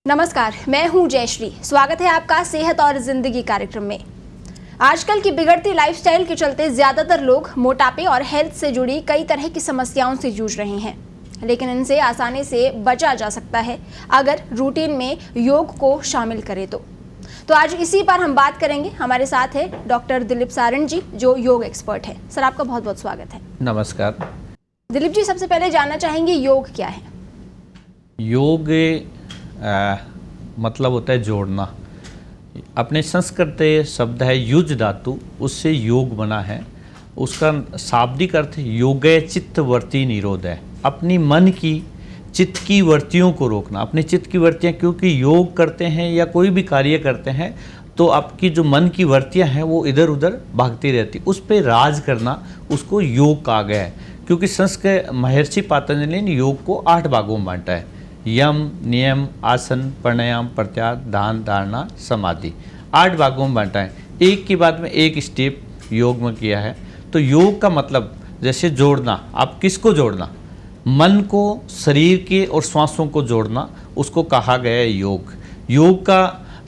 नमस्कार, मैं हूं जयश्री। स्वागत है आपका सेहत और जिंदगी कार्यक्रम में। आजकल की बिगड़ती लाइफस्टाइल के चलते ज्यादातर लोग मोटापे और हेल्थ से जुड़ी कई तरह की समस्याओं से जूझ रहे हैं, लेकिन इनसे आसानी से बचा जा सकता है अगर रूटीन में योग को शामिल करें तो आज इसी पर हम बात करेंगे। हमारे साथ है डॉक्टर दिलीप सारंग जी, जो योग एक्सपर्ट है। सर, आपका बहुत बहुत स्वागत है। नमस्कार। दिलीप जी, सबसे पहले जानना चाहेंगे योग क्या है? योग मतलब होता है जोड़ना। अपने संस्कृत शब्द है युज धातु, उससे योग बना है। उसका शाब्दिक अर्थ योगे चित्तवर्ती निरोध है। अपनी मन की चित्त की वृत्तियों को रोकना। अपने चित्त की वृत्तियाँ, क्योंकि योग करते हैं या कोई भी कार्य करते हैं तो आपकी जो मन की वृत्तियाँ हैं वो इधर उधर भागती रहती, उस पर राज करना, उसको योग कहा गया है। क्योंकि संस्कृत महर्षि पतंजलि ने योग को 8 भागों में बांटा है। यम, नियम, आसन, प्राणायाम, प्रत्याहार, ध्यान, धारणा, समाधि, 8 भागों में बांटा है। एक के बाद में एक स्टेप योग में किया है। तो योग का मतलब जैसे जोड़ना, आप किसको जोड़ना? मन को शरीर के और श्वासों को जोड़ना, उसको कहा गया है योग। योग का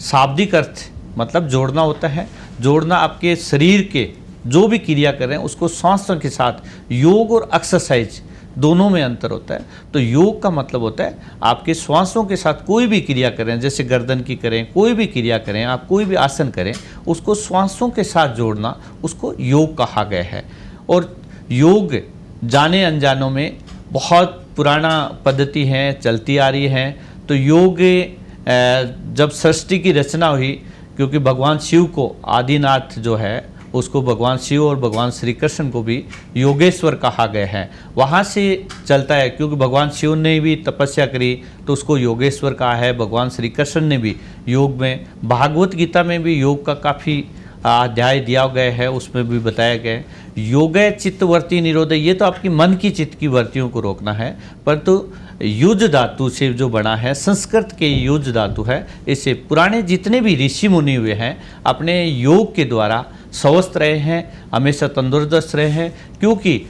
शाब्दिक अर्थ मतलब जोड़ना होता है। जोड़ना आपके शरीर के जो भी क्रिया कर रहे हैं उसको श्वासों के साथ। योग और एक्सरसाइज दोनों में अंतर होता है। तो योग का मतलब होता है आपके श्वासों के साथ कोई भी क्रिया करें, जैसे गर्दन की करें, कोई भी क्रिया करें, आप कोई भी आसन करें, उसको श्वासों के साथ जोड़ना, उसको योग कहा गया है। और योग जाने अनजानों में बहुत पुराना पद्धति है, चलती आ रही है। तो योग जब सृष्टि की रचना हुई, क्योंकि भगवान शिव को आदिनाथ जो है उसको भगवान शिव और भगवान श्री कृष्ण को भी योगेश्वर कहा गया है। वहाँ से चलता है, क्योंकि भगवान शिव ने भी तपस्या करी तो उसको योगेश्वर कहा है। भगवान श्री कृष्ण ने भी योग में, भागवत गीता में भी योग का काफ़ी अध्याय दिया गया है, उसमें भी बताया गया है। योगे चित्तवर्ती निरोध, ये तो आपकी मन की चित्त की वृत्तियों को रोकना है। परंतु युज धातु से जो बना है, संस्कृत के युज धातु है, इससे पुराने जितने भी ऋषि मुनि हुए हैं अपने योग के द्वारा स्वस्थ रहे हैं, हमेशा तंदुरुस्त रहे हैं। क्योंकि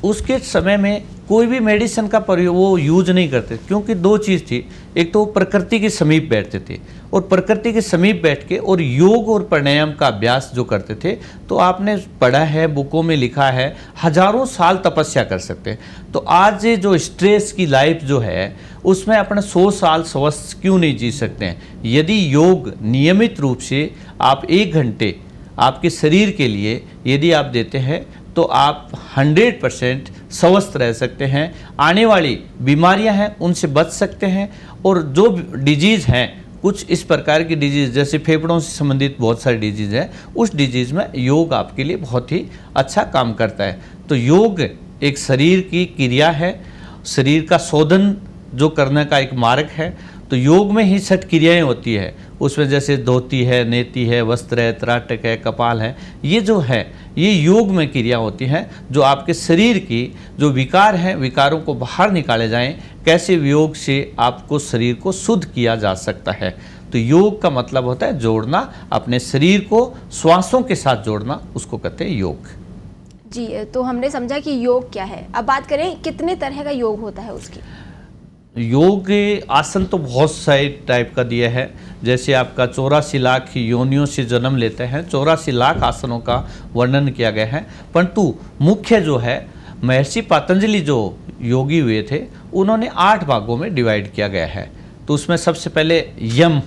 उसके समय में कोई भी मेडिसिन का प्रयोग वो यूज नहीं करते, क्योंकि 2 चीज़ थी। एक तो वो प्रकृति के समीप बैठते थे, और प्रकृति के समीप बैठ के और योग और प्राणायाम का अभ्यास जो करते थे, तो आपने पढ़ा है, बुकों में लिखा है, हजारों साल तपस्या कर सकते हैं। तो आज ये जो स्ट्रेस की लाइफ जो है उसमें अपने 100 साल स्वस्थ क्यों नहीं जी सकते हैं? यदि योग नियमित रूप से आप 1 घंटे आपके शरीर के लिए यदि आप देते हैं तो आप 100% स्वस्थ रह सकते हैं। आने वाली बीमारियां हैं उनसे बच सकते हैं। और जो डिजीज़ हैं, कुछ इस प्रकार की डिजीज़ जैसे फेफड़ों से संबंधित बहुत सारी डिजीज़ है, उस डिजीज़ में योग आपके लिए बहुत ही अच्छा काम करता है। तो योग एक शरीर की क्रिया है, शरीर का शोधन जो करने का एक मार्ग है। तो योग में ही 6 क्रियाएँ होती है। उसमें जैसे धोती है, नेति है, वस्त्र है, त्राटक है, कपाल है, ये जो है ये योग में क्रिया होती हैं, जो आपके शरीर की जो विकार हैं, विकारों को बाहर निकाले जाएं। कैसे योग से आपको शरीर को शुद्ध किया जा सकता है। तो योग का मतलब होता है जोड़ना, अपने शरीर को श्वासों के साथ जोड़ना, उसको कहते हैं योग। जी, तो हमने समझा कि योग क्या है। अब बात करें कितने तरह का योग होता है उसकी। योग आसन तो बहुत सारे टाइप का दिया है। जैसे आपका 84 लाख योनियों से जन्म लेते हैं, 84 लाख आसनों का वर्णन किया गया है। परंतु मुख्य जो है, महर्षि पतंजलि जो योगी हुए थे, उन्होंने 8 भागों में डिवाइड किया गया है। तो उसमें सबसे पहले यम,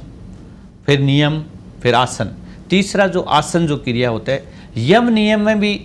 फिर नियम, फिर आसन। तीसरा जो आसन जो क्रिया होता है, यम नियम में भी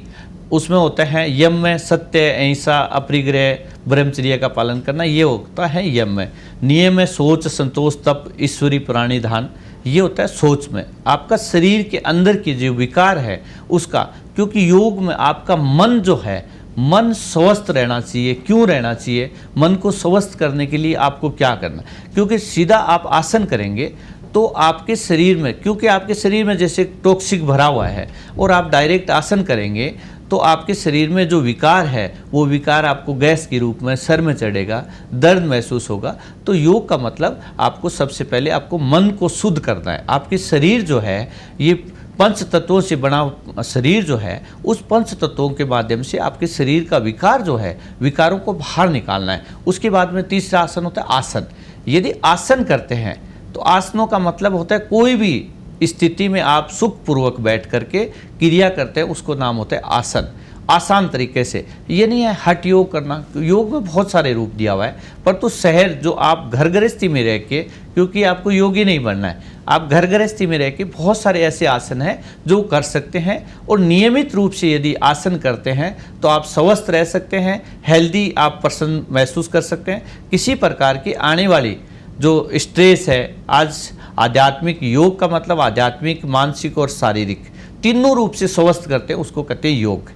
उसमें होता है। यम में सत्य, अहिंसा, अपरिग्रह, ब्रह्मचर्य का पालन करना, ये होता है यम में। नियम में सोच, संतोष, तप, ईश्वरी, प्राणी, ध्यान, ये होता है सोच में। आपका शरीर के अंदर की जो विकार है उसका, क्योंकि योग में आपका मन जो है, मन स्वस्थ रहना चाहिए। क्यों रहना चाहिए? मन को स्वस्थ करने के लिए आपको क्या करना? क्योंकि सीधा आप आसन करेंगे तो आपके शरीर में, क्योंकि आपके शरीर में जैसे टॉक्सिक भरा हुआ है, और आप डायरेक्ट आसन करेंगे तो आपके शरीर में जो विकार है वो विकार आपको गैस के रूप में सर में चढ़ेगा, दर्द महसूस होगा। तो योग का मतलब आपको सबसे पहले आपको मन को शुद्ध करना है। आपके शरीर जो है ये 5 तत्वों से बना शरीर जो है, उस 5 तत्वों के माध्यम से आपके शरीर का विकार जो है, विकारों को बाहर निकालना है। उसके बाद में तीसरा आसन होता है आसन। यदि आसन करते हैं तो आसनों का मतलब होता है कोई भी स्थिति में आप सुखपूर्वक बैठ करके क्रिया करते हैं, उसको नाम होता है आसन। आसान तरीके से, ये नहीं है हठ योग करना। योग में बहुत सारे रूप दिया हुआ है, पर तो शहर जो आप घर गृहस्थी में रह के, क्योंकि आपको योगी नहीं बनना है, आप घर गृहस्थी में रह के बहुत सारे ऐसे आसन हैं जो कर सकते हैं। और नियमित रूप से यदि आसन करते हैं तो आप स्वस्थ रह सकते हैं, हेल्दी आप पर्सन महसूस कर सकते हैं। किसी प्रकार की आने वाली जो स्ट्रेस है, आज आध्यात्मिक योग का मतलब आध्यात्मिक, मानसिक और शारीरिक तीनों रूप से स्वस्थ करते हैं, उसको कहते हैं योग।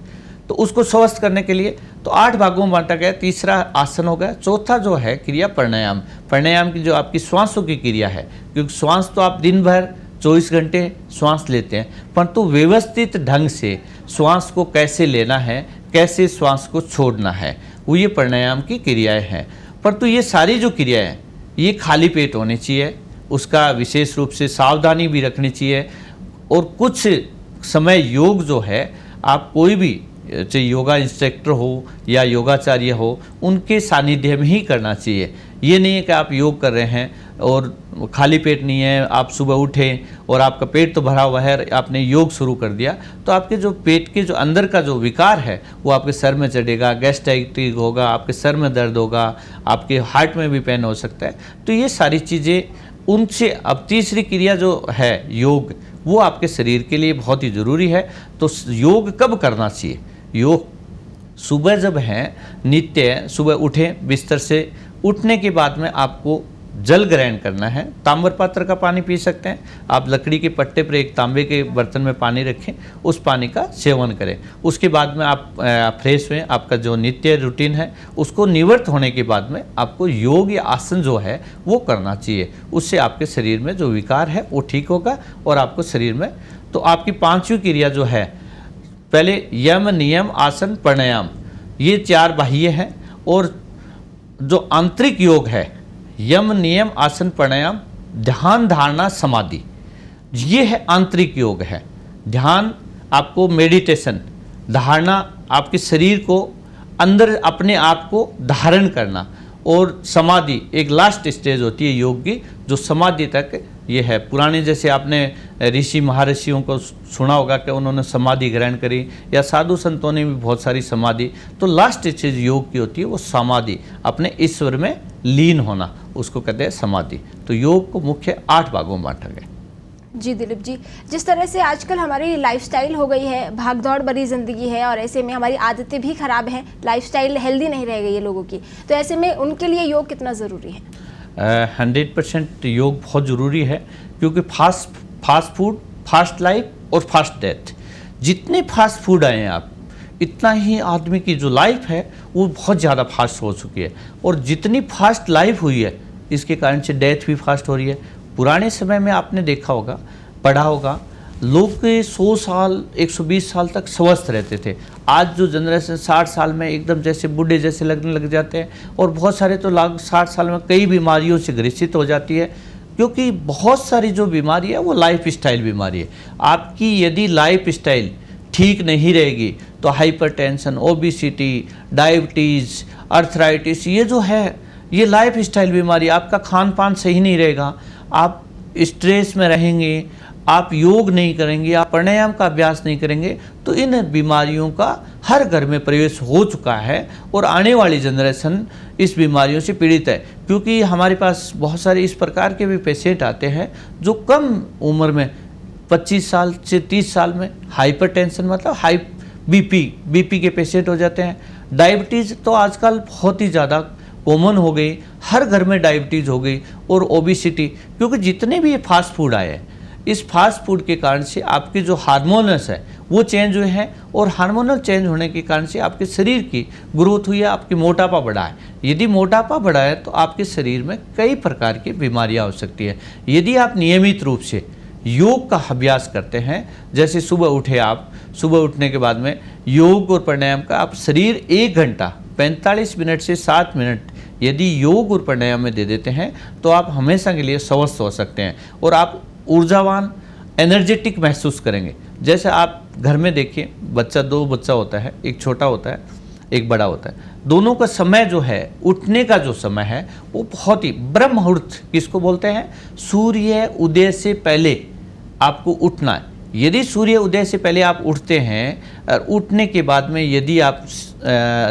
तो उसको स्वस्थ करने के लिए तो 8 भागों में बांटा गया। तीसरा आसन हो गया। चौथा जो है क्रिया प्राणायाम। प्राणायाम की जो आपकी श्वासों की क्रिया है, क्योंकि श्वास तो आप दिन भर 24 घंटे श्वास लेते हैं, परंतु व्यवस्थित ढंग से श्वास को कैसे लेना है, कैसे श्वास को छोड़ना है, वो ये प्राणायाम की क्रियाएँ हैं। परंतु ये सारी जो क्रियाएँ हैं ये खाली पेट होनी चाहिए, उसका विशेष रूप से सावधानी भी रखनी चाहिए। और कुछ समय योग जो है आप कोई भी, चाहे योगा इंस्ट्रक्टर हो या योगाचार्य हो, उनके सानिध्य में ही करना चाहिए। ये नहीं है कि आप योग कर रहे हैं और खाली पेट नहीं है, आप सुबह उठे और आपका पेट तो भरा हुआ है, आपने योग शुरू कर दिया, तो आपके जो पेट के जो अंदर का जो विकार है वो आपके सर में चढ़ेगा, गैस्ट्राइटिस होगा, आपके सर में दर्द होगा, आपके हार्ट में भी पेन हो सकता है। तो ये सारी चीज़ें उनसे। अब तीसरी क्रिया जो है योग, वो आपके शरीर के लिए बहुत ही ज़रूरी है। तो योग कब करना चाहिए? योग सुबह जब है, नित्य सुबह उठें, बिस्तर से उठने के बाद में आपको जल ग्रहण करना है। ताम्र पात्र का पानी पी सकते हैं आप, लकड़ी के पट्टे पर एक तांबे के बर्तन में पानी रखें, उस पानी का सेवन करें। उसके बाद में आप फ्रेश हुए, आपका जो नित्य रूटीन है उसको निवृत्त होने के बाद में आपको योग या आसन जो है वो करना चाहिए। उससे आपके शरीर में जो विकार है वो ठीक होगा और आपको शरीर में। तो आपकी 5वीं क्रिया जो है, पहले यम, नियम, आसन, प्राणायाम, ये 4 बाह्य हैं। और जो आंतरिक योग है, यम, नियम, आसन, प्राणायाम, ध्यान, धारणा, समाधि, ये है आंतरिक योग है। ध्यान आपको मेडिटेशन, धारणा आपके शरीर को अंदर अपने आप को धारण करना, और समाधि एक लास्ट स्टेज होती है योग की, जो समाधि तक ये है। पुराने जैसे आपने ऋषि महाऋषियों को सुना होगा कि उन्होंने समाधि ग्रहण करी, या साधु संतों ने भी बहुत सारी समाधि। तो लास्ट स्टेज योग की होती है वो समाधि, अपने ईश्वर में लीन होना, उसको कहते हैं समाधि। तो योग को मुख्य 8 भागों में बांटा गया। जी दिलीप जी, जिस तरह से आजकल हमारी लाइफस्टाइल हो गई है, भागदौड़ भरी ज़िंदगी है, और ऐसे में हमारी आदतें भी ख़राब हैं, लाइफस्टाइल हेल्दी नहीं रह गई है लोगों की, तो ऐसे में उनके लिए योग कितना ज़रूरी है? 100% योग बहुत ज़रूरी है, क्योंकि फास्ट फूड, फास्ट लाइफ और फास्ट डेथ, जितने फास्ट फूड आए हैं आप, इतना ही आदमी की जो लाइफ है वो बहुत ज़्यादा फास्ट हो चुकी है। और जितनी फास्ट लाइफ हुई है, इसके कारण से डेथ भी फास्ट हो रही है। पुराने समय में आपने देखा होगा, पढ़ा होगा, लोग 100 साल 120 साल तक स्वस्थ रहते थे। आज जो जनरेशन 60 साल में एकदम जैसे बूढ़े जैसे लगने लग जाते हैं, और बहुत सारे तो लोग 60 साल में कई बीमारियों से ग्रसित हो जाती है, क्योंकि बहुत सारी जो बीमारी है वो लाइफ स्टाइल बीमारी है। आपकी यदि लाइफ स्टाइल ठीक नहीं रहेगी तो हाइपरटेंशन, ओबेसिटी, डायबिटीज़, अर्थराइटिस, ये जो है ये लाइफ स्टाइल बीमारी। आपका खान पान सही नहीं रहेगा, आप स्ट्रेस में रहेंगे, आप योग नहीं करेंगे, आप प्राणायाम का अभ्यास नहीं करेंगे, तो इन बीमारियों का हर घर में प्रवेश हो चुका है। और आने वाली जनरेशन इस बीमारियों से पीड़ित है, क्योंकि हमारे पास बहुत सारे इस प्रकार के भी पेशेंट आते हैं जो कम उम्र में 25 साल से 30 साल में हाइपरटेंशन मतलब हाई बीपी के पेशेंट हो जाते हैं। डायबिटीज़ तो आजकल बहुत ही ज़्यादा कॉमन हो गई, हर घर में डायबिटीज़ हो गई। और ओबेसिटी, क्योंकि जितने भी ये फास्ट फूड आए हैं, इस फास्ट फूड के कारण से आपके जो हार्मोनस है वो चेंज हुए हैं, और हार्मोनल चेंज होने के कारण से आपके शरीर की ग्रोथ हुई है, आपकी मोटापा बढ़ा है। यदि मोटापा बढ़ा है तो आपके शरीर में कई प्रकार की बीमारियां हो सकती है। यदि आप नियमित रूप से योग का अभ्यास करते हैं, जैसे सुबह उठे आप, सुबह उठने के बाद में योग और प्राणायाम का आप शरीर 1 घंटा 45 मिनट से 7 मिनट यदि योग और प्राणायाम में दे देते हैं, तो आप हमेशा के लिए स्वस्थ हो सकते हैं, और आप ऊर्जावान, एनर्जेटिक महसूस करेंगे। जैसे आप घर में देखिए, 2 बच्चा होता है, एक छोटा होता है, एक बड़ा होता है। दोनों का समय जो है, उठने का जो समय है वो बहुत ही ब्रह्म मुहूर्त किसको बोलते हैं, सूर्य उदय से पहले आपको उठना है। यदि सूर्य उदय से पहले आप उठते हैं और उठने के बाद में यदि आप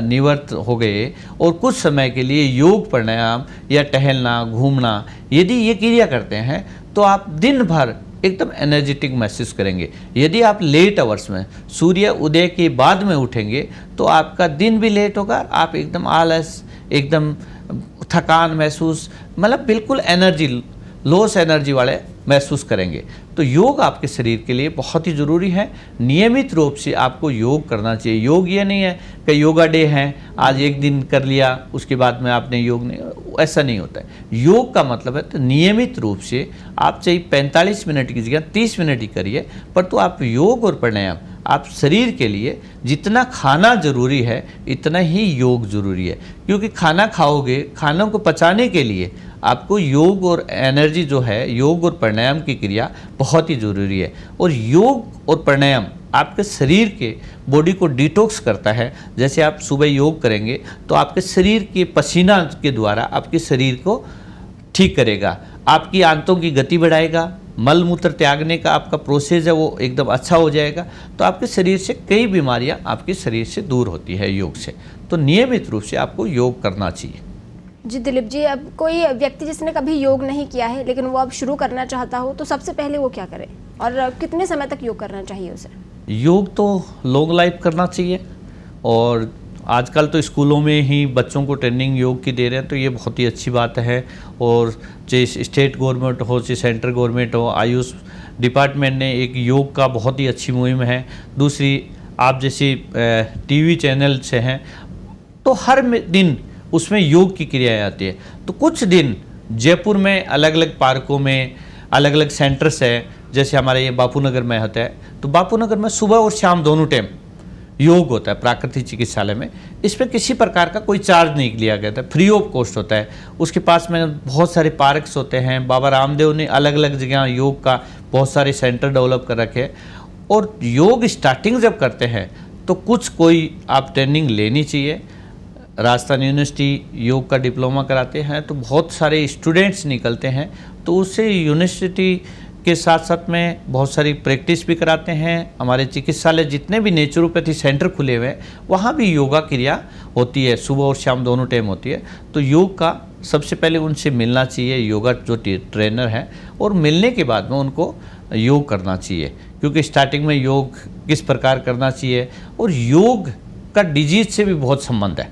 निवृत्त हो गए और कुछ समय के लिए योग प्राणायाम या टहलना घूमना यदि ये क्रिया करते हैं तो आप दिन भर एकदम एनर्जेटिक महसूस करेंगे। यदि आप लेट आवर्स में सूर्य उदय के बाद में उठेंगे तो आपका दिन भी लेट होगा, आप एकदम आलस, एकदम थकान महसूस, मतलब बिल्कुल एनर्जी लॉस एनर्जी वाले महसूस करेंगे। तो योग आपके शरीर के लिए बहुत ही ज़रूरी है। नियमित रूप से आपको योग करना चाहिए। योग ये नहीं है कि योगा डे है, आज एक दिन कर लिया उसके बाद में आपने योग नहीं, ऐसा नहीं होता है। योग का मतलब है तो नियमित रूप से आप चाहे 45 मिनट की जगह 30 मिनट ही करिए, पर तो आप योग और प्राणायाम आप शरीर के लिए जितना खाना जरूरी है इतना ही योग जरूरी है। क्योंकि खाना खाओगे, खानों को पचाने के लिए आपको योग और एनर्जी जो है, योग और प्राणायाम की क्रिया बहुत ही ज़रूरी है। और योग और प्राणायाम आपके शरीर के बॉडी को डिटॉक्स करता है। जैसे आप सुबह योग करेंगे तो आपके शरीर के पसीना के द्वारा आपके शरीर को ठीक करेगा, आपकी आंतों की गति बढ़ाएगा, मल मूत्र त्यागने का आपका प्रोसेस है वो एकदम अच्छा हो जाएगा। तो आपके शरीर से कई बीमारियां आपके शरीर से दूर होती है योग से। तो नियमित रूप से आपको योग करना चाहिए। जी दिलीप जी, अब कोई व्यक्ति जिसने कभी योग नहीं किया है लेकिन वो अब शुरू करना चाहता हो तो सबसे पहले वो क्या करे और कितने समय तक योग करना चाहिए उसे? योग तो लॉन्ग लाइफ करना चाहिए और आजकल तो स्कूलों में ही बच्चों को ट्रेनिंग योग की दे रहे हैं, तो ये बहुत ही अच्छी बात है। और चाहे स्टेट गवर्नमेंट हो चाहे सेंट्रल गवर्नमेंट हो, आयुष डिपार्टमेंट ने एक योग का बहुत ही अच्छी मुहिम है। दूसरी, आप जैसे टीवी चैनल से हैं तो हर दिन उसमें योग की क्रियाएं आती है। तो कुछ दिन जयपुर में अलग अलग पार्कों में अलग अलग सेंटर्स है, जैसे हमारे ये बापू नगर में होता है, तो बापू नगर में सुबह और शाम दोनों टाइम योग होता है प्राकृतिक चिकित्सालय में। इस पर किसी प्रकार का कोई चार्ज नहीं लिया गया था, फ्री ऑफ कॉस्ट होता है। उसके पास में बहुत सारे पार्क्स होते हैं। बाबा रामदेव ने अलग अलग जगह योग का बहुत सारे सेंटर डेवलप कर रखे हैं। और योग स्टार्टिंग जब करते हैं तो कुछ कोई आप ट्रेनिंग लेनी चाहिए। राजस्थान यूनिवर्सिटी योग का डिप्लोमा कराते हैं तो बहुत सारे स्टूडेंट्स निकलते हैं, तो उससे यूनिवर्सिटी के साथ साथ में बहुत सारी प्रैक्टिस भी कराते हैं। हमारे चिकित्सालय जितने भी नेचुरोपैथी सेंटर खुले हुए हैं वहाँ भी योगा क्रिया होती है, सुबह और शाम दोनों टाइम होती है। तो योग का सबसे पहले उनसे मिलना चाहिए, योगा जो ट्रेनर हैं, और मिलने के बाद में उनको योग करना चाहिए। क्योंकि स्टार्टिंग में योग किस प्रकार करना चाहिए, और योग का डिजीज से भी बहुत संबंध है,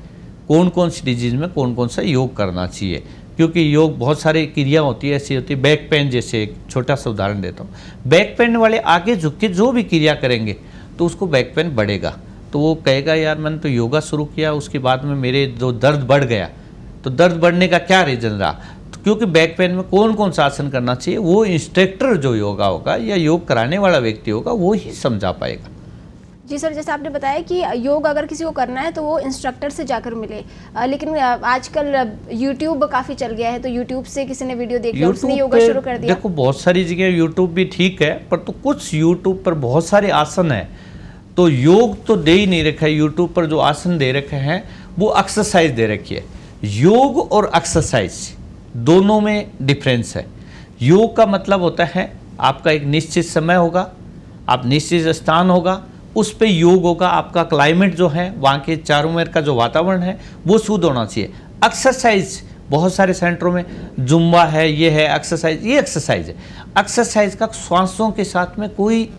कौन कौन सी डिजीज में कौन कौन सा योग करना चाहिए। क्योंकि योग बहुत सारी क्रिया होती है, ऐसी होती है बैक पेन, जैसे एक छोटा सा उदाहरण देता हूँ। बैक पेन वाले आगे झुक के जो भी क्रिया करेंगे तो उसको बैक पेन बढ़ेगा, तो वो कहेगा यार मैंने तो योगा शुरू किया उसके बाद में मेरे जो दर्द बढ़ गया। तो दर्द बढ़ने का क्या रीज़न रहा, तो क्योंकि बैक पेन में कौन कौन सा आसन करना चाहिए वो इंस्ट्रक्टर जो योगा होगा या योग कराने वाला व्यक्ति होगा वो ही समझा पाएगा। जी सर, जैसे आपने बताया कि योग अगर किसी को करना है तो वो इंस्ट्रक्टर से जाकर मिले, लेकिन आजकल यूट्यूब काफ़ी चल गया है, तो यूट्यूब से किसी ने वीडियो देख लिया, उसने योगा शुरू कर दिया। देखो बहुत सारी जगह यूट्यूब भी ठीक है, पर तो कुछ यूट्यूब पर बहुत सारे आसन है, तो योग तो दे ही नहीं रखा है। यूट्यूब पर जो आसन दे रखे हैं वो एक्सरसाइज दे रखी है। योग और एक्सरसाइज दोनों में डिफरेंस है। योग का मतलब होता है आपका एक निश्चित समय होगा, आप निश्चित स्थान होगा, उस पे योग होगा। आपका क्लाइमेट जो है वहाँ के चारों मेर का जो वातावरण है वो शुद्ध होना चाहिए। एक्सरसाइज बहुत सारे सेंटरों में जुम्बा है, ये है एक्सरसाइज, ये एक्सरसाइज है। एक्सरसाइज का श्वासों के साथ में कोई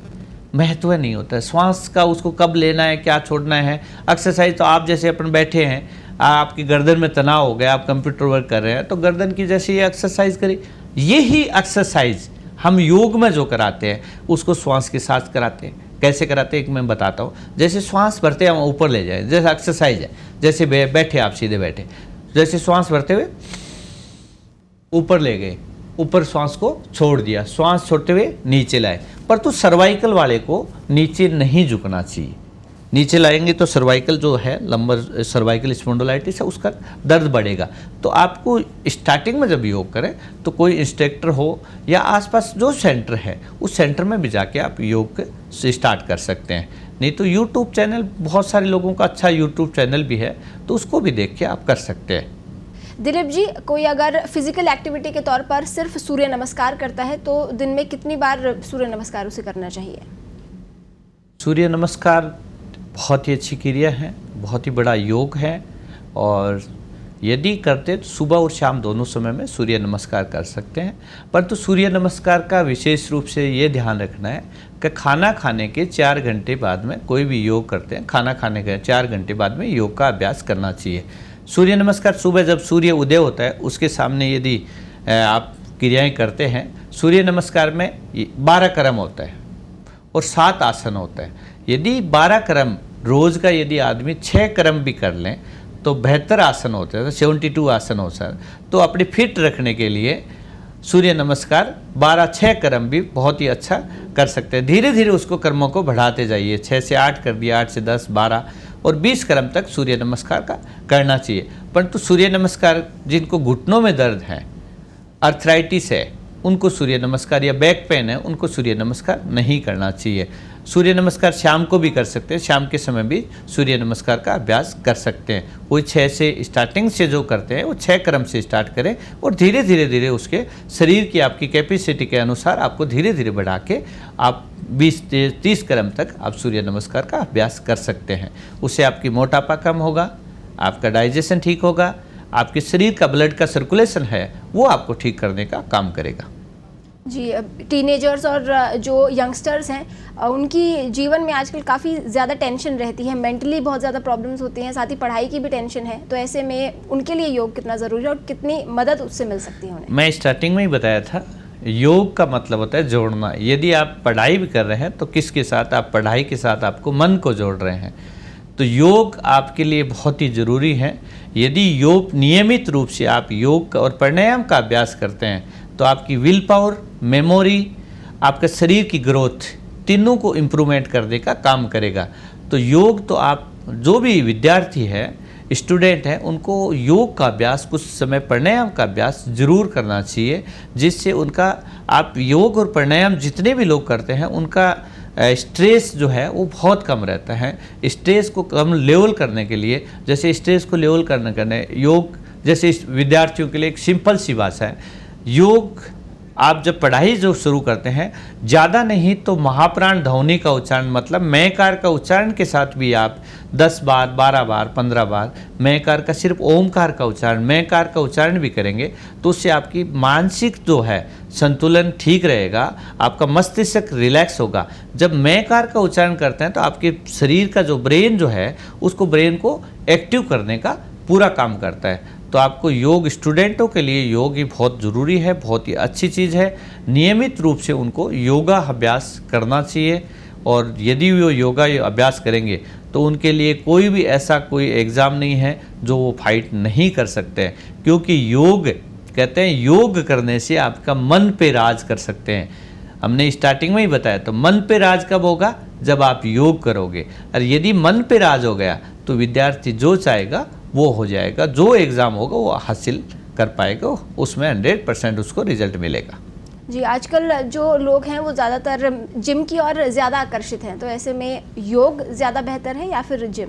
महत्व नहीं होता है, श्वास का उसको कब लेना है क्या छोड़ना है। एक्सरसाइज तो आप जैसे अपन बैठे हैं, आपकी गर्दन में तनाव हो गया, आप कंप्यूटर वर्क कर रहे हैं तो गर्दन की जैसे ये एक्सरसाइज करिए। यही एक्सरसाइज हम योग में जो कराते हैं उसको श्वास के साथ कराते हैं। कैसे कराते हैं एक मैं बताता हूँ। जैसे श्वास भरते हम ऊपर ले जाए, जैसे एक्सरसाइज है, जैसे बैठे आप सीधे बैठे, जैसे श्वास भरते हुए ऊपर ले गए, ऊपर श्वास को छोड़ दिया, श्वास छोड़ते हुए नीचे लाए, पर तो सर्वाइकल वाले को नीचे नहीं झुकना चाहिए। नीचे लाएंगे तो सर्वाइकल जो है लंबर सर्वाइकल स्पॉन्डिलाइटिस है उसका दर्द बढ़ेगा। तो आपको स्टार्टिंग में जब योग करें तो कोई इंस्ट्रक्टर हो या आसपास जो सेंटर है उस सेंटर में भी जाके आप योग से स्टार्ट कर सकते हैं। नहीं तो यूट्यूब चैनल, बहुत सारे लोगों का अच्छा यूट्यूब चैनल भी है, तो उसको भी देख के आप कर सकते हैं। दिलीप जी, कोई अगर फिजिकल एक्टिविटी के तौर पर सिर्फ सूर्य नमस्कार करता है तो दिन में कितनी बार सूर्य नमस्कार उसे करना चाहिए? सूर्य नमस्कार बहुत ही अच्छी क्रिया है, बहुत ही बड़ा योग है, और यदि करते तो सुबह और शाम दोनों समय में सूर्य नमस्कार कर सकते हैं। परंतु सूर्य नमस्कार का विशेष रूप से ये ध्यान रखना है कि खाना खाने के 4 घंटे बाद में कोई भी योग करते हैं, खाना खाने के 4 घंटे बाद में योग का अभ्यास करना चाहिए। सूर्य नमस्कार सुबह जब सूर्य उदय होता है उसके सामने यदि आप क्रियाएं करते हैं, सूर्य नमस्कार में 12 क्रम होता है और 7 आसन होता है। यदि 12 क्रम रोज़ का यदि आदमी 6 क्रम भी कर लें तो बेहतर आसन होते हैं, 72 आसन हो सर। तो अपनी फिट रखने के लिए सूर्य नमस्कार 12-6 क्रम भी बहुत ही अच्छा कर सकते हैं। धीरे धीरे उसको क्रमों को बढ़ाते जाइए, 6 से 8 कर दिया, 8 से 10, 12 और 20 क्रम तक सूर्य नमस्कार का करना चाहिए। परंतु सूर्य नमस्कार जिनको घुटनों में दर्द है, अर्थराइटिस है, उनको सूर्य नमस्कार, या बैक पेन है, उनको सूर्य नमस्कार नहीं करना चाहिए। सूर्य नमस्कार शाम को भी कर सकते हैं, शाम के समय भी सूर्य नमस्कार का अभ्यास कर सकते हैं। वही 6 से स्टार्टिंग से जो करते हैं वो 6 क्रम से स्टार्ट करें और धीरे धीरे उसके शरीर की आपकी कैपेसिटी के अनुसार आपको धीरे धीरे बढ़ा के आप 20-30 क्रम तक आप सूर्य नमस्कार का अभ्यास कर सकते हैं। उससे आपकी मोटापा कम होगा, आपका डाइजेशन ठीक होगा, आपके शरीर का ब्लड का सर्कुलेशन है वो आपको ठीक करने का काम करेगा। जी, टीनेजर्स और जो यंगस्टर्स हैं उनकी जीवन में आजकल काफ़ी ज़्यादा टेंशन रहती है, मेंटली बहुत ज़्यादा प्रॉब्लम्स होती हैं, साथ ही पढ़ाई की भी टेंशन है। तो ऐसे में उनके लिए योग कितना ज़रूरी है और कितनी मदद उससे मिल सकती है उन्हें? मैं स्टार्टिंग में ही बताया था, योग का मतलब होता है जोड़ना। यदि आप पढ़ाई भी कर रहे हैं तो किसके साथ? आप पढ़ाई के साथ आपको मन को जोड़ रहे हैं। तो योग आपके लिए बहुत ही ज़रूरी है। यदि योग नियमित रूप से आप योग और प्राणायाम का अभ्यास करते हैं तो आपकी विल पावर, मेमोरी, आपका शरीर की ग्रोथ, तीनों को इम्प्रूवमेंट करने का काम करेगा। तो योग तो आप जो भी विद्यार्थी है, स्टूडेंट हैं, उनको योग का अभ्यास, कुछ समय प्राणायाम का अभ्यास जरूर करना चाहिए, जिससे उनका आप योग और प्राणायाम जितने भी लोग करते हैं उनका स्ट्रेस जो है वो बहुत कम रहता है। स्ट्रेस को कम लेवल करने के लिए, जैसे स्ट्रेस को लेवल करने योग, जैसे विद्यार्थियों के लिए एक सिंपल सी भाषा है, योग आप जब पढ़ाई जो शुरू करते हैं, ज़्यादा नहीं तो महाप्राण ध्वनि का उच्चारण, मतलब मैकार का उच्चारण के साथ भी आप 10 बार, 12 बार, 15 बार मैकार का, सिर्फ ओमकार का उच्चारण, मैकार का उच्चारण भी करेंगे तो उससे आपकी मानसिक जो है संतुलन ठीक रहेगा, आपका मस्तिष्क रिलैक्स होगा। जब मैकार का उच्चारण करते हैं तो आपके शरीर का जो ब्रेन जो है उसको, ब्रेन को एक्टिव करने का पूरा काम करता है। तो आपको योग, स्टूडेंटों के लिए योग ही बहुत ज़रूरी है, बहुत ही अच्छी चीज़ है। नियमित रूप से उनको योगा अभ्यास करना चाहिए, और यदि वो योगा अभ्यास करेंगे तो उनके लिए कोई भी ऐसा कोई एग्ज़ाम नहीं है जो वो फाइट नहीं कर सकते हैं। क्योंकि योग, कहते हैं योग करने से आपका मन पे राज कर सकते हैं। हमने स्टार्टिंग में ही बताया, तो मन पे राज कब होगा? जब आप योग करोगे। और यदि मन पे राज हो गया तो विद्यार्थी जो चाहेगा वो हो जाएगा, जो एग्ज़ाम होगा वो हासिल कर पाएगा, उसमें 100% उसको रिजल्ट मिलेगा। जी, आजकल जो लोग हैं वो ज़्यादातर जिम की ओर ज़्यादा आकर्षित हैं, तो ऐसे में योग ज़्यादा बेहतर है या फिर जिम?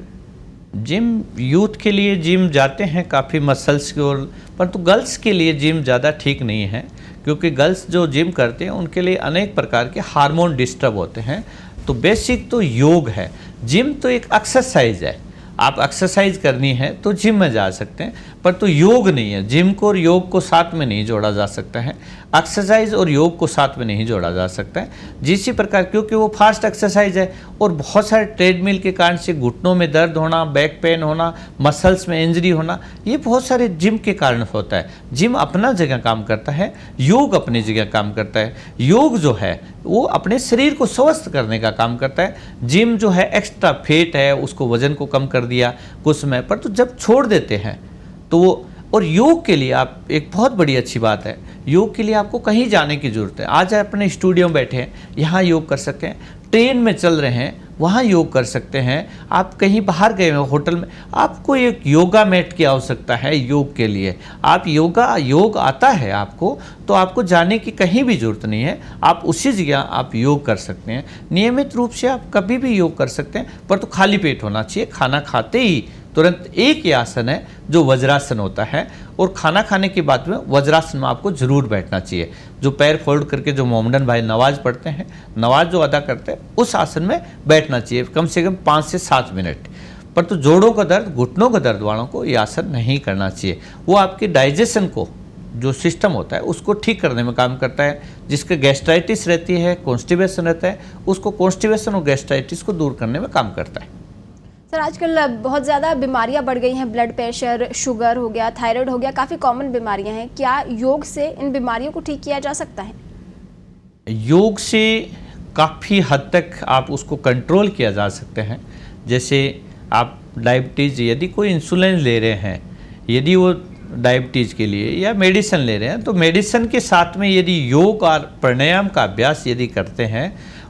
जिम यूथ के लिए जिम जाते हैं काफ़ी मसल्स की ओर, परंतु गर्ल्स के लिए जिम ज़्यादा ठीक नहीं है, क्योंकि गर्ल्स जो जिम करते हैं उनके लिए अनेक प्रकार के हार्मोन डिस्टर्ब होते हैं। तो बेसिक तो योग है, जिम तो एक एक्सरसाइज है। आप एक्सरसाइज करनी है तो जिम में जा सकते हैं, पर तो योग नहीं है। जिम को और योग को साथ में नहीं जोड़ा जा सकता है, एक्सरसाइज और योग को साथ में नहीं जोड़ा जा सकता है। जिस प्रकार, क्योंकि वो फास्ट एक्सरसाइज है और बहुत सारे ट्रेडमिल के कारण से घुटनों में दर्द होना, बैक पेन होना, मसल्स में इंजरी होना, ये बहुत सारे जिम के कारण होता है। जिम अपना जगह काम करता है, योग अपनी जगह काम करता है। योग जो है वो अपने शरीर को स्वस्थ करने का काम करता है। जिम जो है एक्स्ट्रा फेट है, उसको वजन को कम कर दिया कुछ समय पर, तो जब छोड़ देते हैं तो वो, और योग के लिए आप, एक बहुत बड़ी अच्छी बात है, योग के लिए आपको कहीं जाने की ज़रूरत है। आज अपने स्टूडियो में बैठे हैं, यहाँ योग कर सकते हैं। ट्रेन में चल रहे हैं, वहाँ योग कर सकते हैं। आप कहीं बाहर गए हो होटल में, आपको एक योगा मैट की आवश्यकता है योग के लिए। आप योग आता है आपको, तो आपको जाने की कहीं भी ज़रूरत नहीं है, आप उसी जगह आप योग कर सकते हैं। नियमित रूप से आप कभी भी योग कर सकते हैं, पर तो खाली पेट होना चाहिए। खाना खाते ही तुरंत एक ही आसन है जो वज्रासन होता है, और खाना खाने के बाद में वज्रासन में आपको जरूर बैठना चाहिए। जो पैर फोल्ड करके जो मोहम्मदन भाई नमाज पढ़ते हैं, नमाज जो अदा करते हैं, उस आसन में बैठना चाहिए कम से कम 5 से 7 मिनट। पर तो जोड़ों का दर्द, घुटनों का दर्द वालों को ये आसन नहीं करना चाहिए। वो आपके डाइजेशन को, जो सिस्टम होता है उसको ठीक करने में काम करता है। जिसके गैस्ट्राइटिस रहती है, कॉन्स्टिपेशन रहता है, उसको कॉन्स्टिपेशन और गैस्ट्राइटिस को दूर करने में काम करता है। सर, आजकल बहुत ज़्यादा बीमारियां बढ़ गई हैं, ब्लड प्रेशर, शुगर हो गया, थायराइड हो गया, काफ़ी कॉमन बीमारियां हैं। क्या योग से इन बीमारियों को ठीक किया जा सकता है? योग से काफ़ी हद तक आप उसको कंट्रोल किया जा सकते हैं। जैसे आप डायबिटीज़, यदि कोई इंसुलिन ले रहे हैं, यदि वो डायबिटीज़ के लिए या मेडिसिन ले रहे हैं, तो मेडिसिन के साथ में यदि योग और प्राणायाम का अभ्यास यदि करते हैं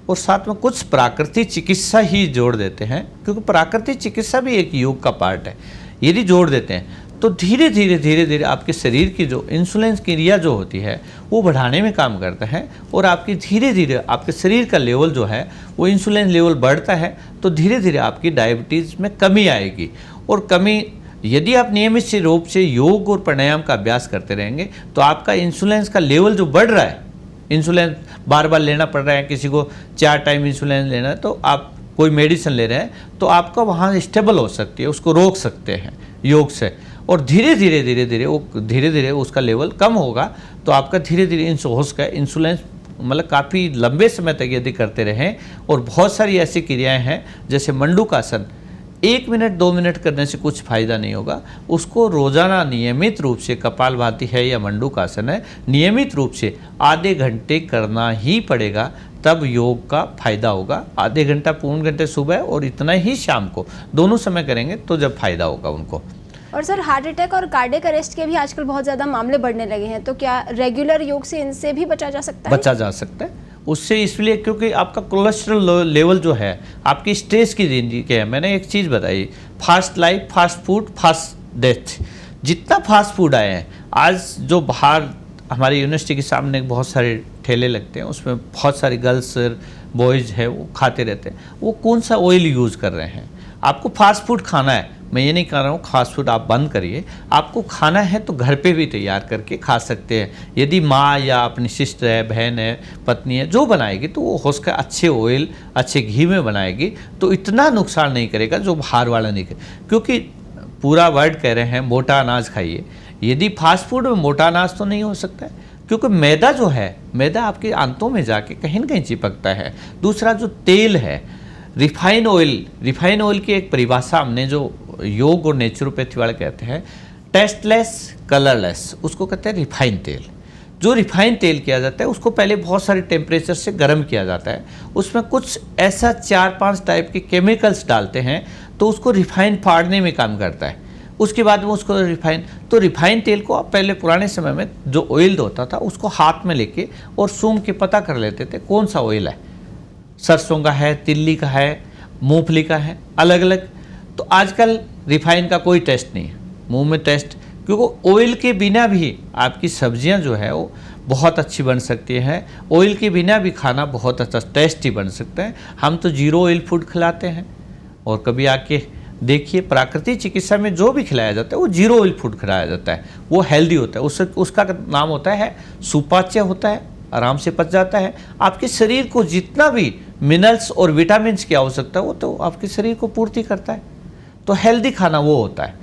और साथ में कुछ प्राकृतिक चिकित्सा ही जोड़ देते हैं, क्योंकि प्राकृतिक चिकित्सा भी एक योग का पार्ट है, यदि जोड़ देते हैं तो धीरे धीरे आपके शरीर की जो इंसुलिन क्रिया जो होती है वो बढ़ाने में काम करता है, और आपकी धीरे धीरे आपके शरीर का लेवल जो है वो इंसुलिन लेवल बढ़ता है, तो धीरे धीरे आपकी डायबिटीज़ में कमी आएगी। और कमी यदि आप नियमित से रूप से योग और प्राणायाम का अभ्यास करते रहेंगे तो आपका इंसुलिन का लेवल जो बढ़ रहा है, इंसुलिन बार बार लेना पड़ रहा है, किसी को 4 टाइम इंसुलिन लेना है, तो आप कोई मेडिसिन ले रहे हैं तो आपका वहाँ स्टेबल हो सकती है, उसको रोक सकते हैं योग से। और धीरे धीरे उसका लेवल कम होगा, तो आपका धीरे धीरे इंसुलिन मतलब काफ़ी लंबे समय तक यदि करते रहें। और बहुत सारी ऐसी क्रियाएं हैं जैसे मंडूकासन, 1 मिनट 2 मिनट करने से कुछ फायदा नहीं होगा, उसको रोजाना नियमित रूप से, कपालभाति है या मंडूकासन है, नियमित रूप से आधे घंटे करना ही पड़ेगा, तब योग का फायदा होगा। आधे घंटा, पूर्ण घंटे सुबह और इतना ही शाम को, दोनों समय करेंगे तो जब फायदा होगा उनको। और सर, हार्ट अटैक और कार्डियक अरेस्ट के भी आजकल बहुत ज़्यादा मामले बढ़ने लगे हैं, तो क्या रेगुलर योग से इनसे भी बचा जा सकता है? बचा जा सकता है उससे, इसलिए क्योंकि आपका कोलेस्ट्रॉल लेवल जो है आपकी स्ट्रेस की जिंदगी के है। मैंने एक चीज़ बताई, fast life, fast food, fast death. जितना फास्ट फूड आए हैं आज, जो बाहर हमारी यूनिवर्सिटी के सामने बहुत सारे ठेले लगते हैं, उसमें बहुत सारी गर्ल्स बॉयज़ है वो खाते रहते हैं। वो कौन सा ऑयल यूज़ कर रहे हैं? आपको फास्ट फूड खाना है, मैं ये नहीं कह रहा हूँ फास्ट फूड आप बंद करिए, आपको खाना है तो घर पे भी तैयार करके खा सकते हैं। यदि माँ या अपनी सिस्टर है, बहन है, पत्नी है, जो बनाएगी तो वो हो सके अच्छे ऑयल, अच्छे घी में बनाएगी, तो इतना नुकसान नहीं करेगा जो बाहर वाला नहीं करे। क्योंकि पूरा वर्ड कह रहे हैं मोटा अनाज खाइए, यदि फास्ट फूड में मोटा अनाज तो नहीं हो सकता है, क्योंकि मैदा जो है, मैदा आपके आंतों में जाके कहीं न कहीं चिपकता है। दूसरा जो तेल है, रिफाइन ऑयल की एक परिभाषा हमने जो योग और नेचुरोपैथी वाले कहते हैं, टेस्टलेस, कलरलेस, उसको कहते हैं रिफाइन तेल। जो रिफाइन तेल किया जाता है उसको पहले बहुत सारे टेम्परेचर से गर्म किया जाता है, उसमें कुछ ऐसा 4-5 टाइप के केमिकल्स डालते हैं, तो उसको रिफाइन फाड़ने में काम करता है। उसके बाद में उसको रिफाइन तेल को आप पहले पुराने समय में जो ऑयल होता था उसको हाथ में लेके और सूंघ के पता कर लेते थे कौन सा ऑयल है, सरसों का है, तिल्ली का है, मूंगफली का है, अलग अलग। तो आजकल रिफाइन का कोई टेस्ट नहीं है, मुंह में टेस्ट, क्योंकि ऑयल के बिना भी आपकी सब्जियां जो है वो बहुत अच्छी बन सकती हैं। ऑयल के बिना भी खाना बहुत अच्छा टेस्टी बन सकता है। हम तो 0 ऑयल फूड खिलाते हैं, और कभी आके देखिए प्राकृतिक चिकित्सा में जो भी खिलाया जाता है वो 0 ऑयल फूड खिलाया जाता है, वो हेल्दी होता है। उसका नाम होता है सुपाच्य होता है, आराम से पच जाता है। आपके शरीर को जितना भी मिनरल्स और विटामिन की आवश्यकता है वो तो आपके शरीर को पूर्ति करता है। तो हेल्दी खाना वो होता है।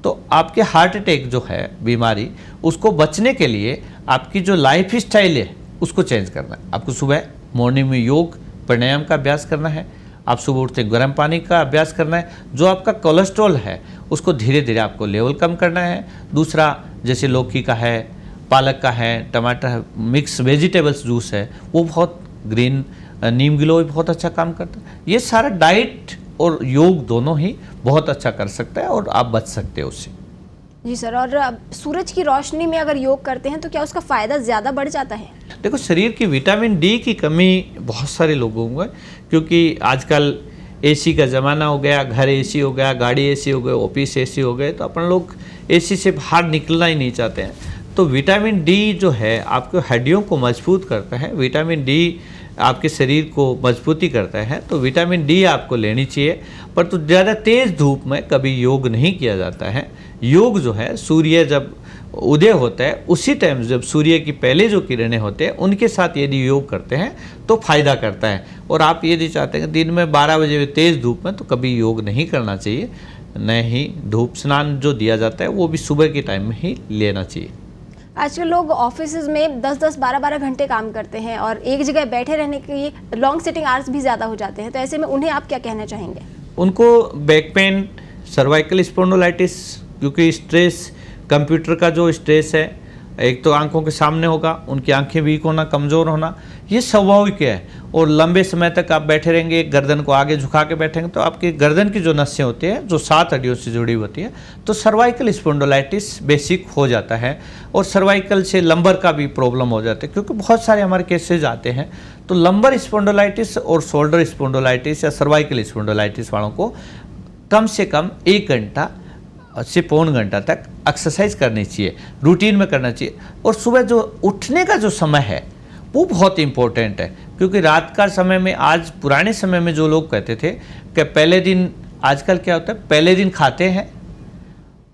तो आपके हार्ट अटैक जो है बीमारी, उसको बचने के लिए आपकी जो लाइफ स्टाइल है उसको चेंज करना है। आपको सुबह मॉर्निंग में योग प्राणायाम का अभ्यास करना है, आप सुबह उठते गर्म पानी का अभ्यास करना है। जो आपका कोलेस्ट्रॉल है उसको धीरे धीरे आपको लेवल कम करना है। दूसरा, जैसे लौकी का है, पालक का है, टमाटर है, मिक्स वेजिटेबल्स जूस है, वो बहुत ग्रीन, नीम गिलोय बहुत अच्छा काम करता है। ये सारा डाइट और योग दोनों ही बहुत अच्छा कर सकता है और आप बच सकते हो उससे। जी सर, और सूरज की रोशनी में अगर योग करते हैं तो क्या उसका फ़ायदा ज़्यादा बढ़ जाता है? देखो, शरीर की विटामिन डी की कमी बहुत सारे लोगों को है, क्योंकि आजकल एसी का ज़माना हो गया, घर एसी हो गया, गाड़ी एसी हो गए, ऑफिस एसी हो गए, तो अपन लोग एसी से बाहर निकलना ही नहीं चाहते हैं। तो विटामिन डी जो है आपके हड्डियों को मजबूत करता है, विटामिन डी आपके शरीर को मजबूती करता है, तो विटामिन डी आपको लेनी चाहिए। पर तो ज़्यादा तेज़ धूप में कभी योग नहीं किया जाता है। योग जो है सूर्य जब उदय होता है उसी टाइम, जब सूर्य की पहले जो किरणें होते हैं उनके साथ यदि योग करते हैं तो फायदा करता है। और आप यदि चाहते हैं कि दिन में 12 बजे तेज़ धूप में, तो कभी योग नहीं करना चाहिए। न ही धूप स्नान जो दिया जाता है वो भी सुबह के टाइम में ही लेना चाहिए। आजकल लोग ऑफिस में 10-10, 12-12 घंटे काम करते हैं और एक जगह बैठे रहने के लॉन्ग सिटिंग आवर्स भी ज़्यादा हो जाते हैं, तो ऐसे में उन्हें आप क्या कहना चाहेंगे? उनको बैक पेन, सर्वाइकल स्पॉन्डिलाइटिस, क्योंकि स्ट्रेस, कंप्यूटर का जो स्ट्रेस है, एक तो आंखों के सामने होगा, उनकी आंखें वीक होना, कमज़ोर होना, ये स्वाभाविक है। और लंबे समय तक आप बैठे रहेंगे, गर्दन को आगे झुका के बैठेंगे, तो आपकी गर्दन की जो नसें होती हैं जो 7 हड्डियों से जुड़ी होती है, तो सर्वाइकल स्पॉन्डिलाइटिस बेसिक हो जाता है। और सर्वाइकल से लंबर का भी प्रॉब्लम हो जाता है, क्योंकि बहुत सारे हमारे केसेज आते हैं। तो लंबर स्पॉन्डिलाइटिस और शोल्डर स्पॉन्डिलाइटिस या सर्वाइकल स्पॉन्डिलाइटिस वालों को कम से कम 1 घंटा से पौन घंटा तक एक्सरसाइज करनी चाहिए, रूटीन में करना चाहिए। और सुबह जो उठने का जो समय है वो बहुत इम्पोर्टेंट है, क्योंकि रात का समय में, आज पुराने समय में जो लोग कहते थे कि पहले दिन, आजकल क्या होता है, पहले दिन खाते हैं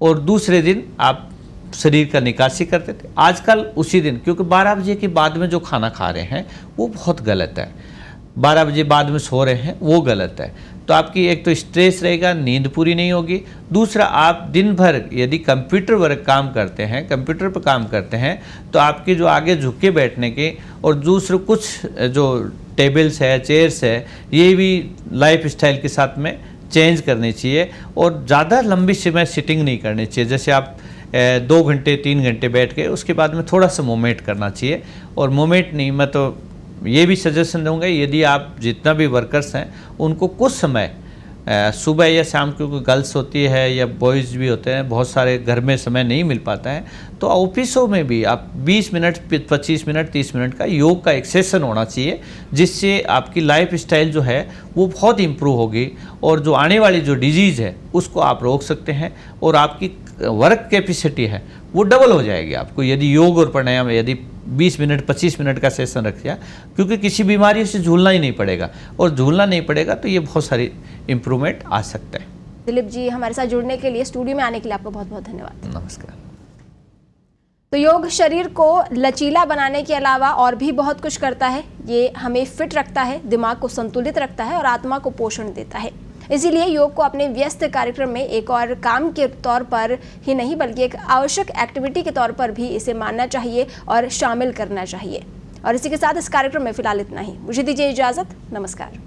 और दूसरे दिन आप शरीर का निकासी करते थे। आजकल उसी दिन, क्योंकि 12 बजे के बाद में जो खाना खा रहे हैं वो बहुत गलत है। 12 बजे बाद में सो रहे हैं वो गलत है। तो आपकी एक तो स्ट्रेस रहेगा, नींद पूरी नहीं होगी। दूसरा, आप दिन भर यदि कंप्यूटर वर्क काम करते हैं, कंप्यूटर पर काम करते हैं, तो आपके जो आगे झुक के बैठने के और दूसरे कुछ जो टेबल्स है, चेयर्स है, ये भी लाइफ स्टाइल के साथ में चेंज करनी चाहिए। और ज़्यादा लंबी समय सिटिंग नहीं करनी चाहिए। जैसे आप 2 घंटे 3 घंटे बैठ के उसके बाद में थोड़ा सा मूवमेंट करना चाहिए। और मूवमेंट नहीं, मैं तो ये भी सजेशन दूंगा, यदि आप जितना भी वर्कर्स हैं उनको कुछ समय सुबह या शाम, क्योंकि गर्ल्स होती है या बॉयज़ भी होते हैं, बहुत सारे घर में समय नहीं मिल पाता है, तो ऑफिसों में भी आप 20 मिनट, 25 मिनट, 30 मिनट का योग का एक सेशन होना चाहिए, जिससे आपकी लाइफ स्टाइल जो है वो बहुत इम्प्रूव होगी। और जो आने वाली जो डिजीज़ है उसको आप रोक सकते हैं और आपकी वर्क कैपेसिटी है वो डबल हो जाएगी आपको, यदि योग और प्राणायाम यदि 20 मिनट 25 मिनट का सेशन रख दिया, क्योंकि किसी बीमारी से झूलना ही नहीं पड़ेगा। और झूलना नहीं पड़ेगा तो ये बहुत सारी इम्प्रूवमेंट आ सकता है। दिलीप जी, हमारे साथ जुड़ने के लिए, स्टूडियो में आने के लिए आपको बहुत बहुत धन्यवाद। नमस्कार। तो योग शरीर को लचीला बनाने के अलावा और भी बहुत कुछ करता है। ये हमें फिट रखता है, दिमाग को संतुलित रखता है और आत्मा को पोषण देता है। इसीलिए योग को अपने व्यस्त कार्यक्रम में एक और काम के तौर पर ही नहीं, बल्कि एक आवश्यक एक्टिविटी के तौर पर भी इसे मानना चाहिए और शामिल करना चाहिए। और इसी के साथ इस कार्यक्रम में फिलहाल इतना ही। मुझे दीजिए इजाज़त। नमस्कार।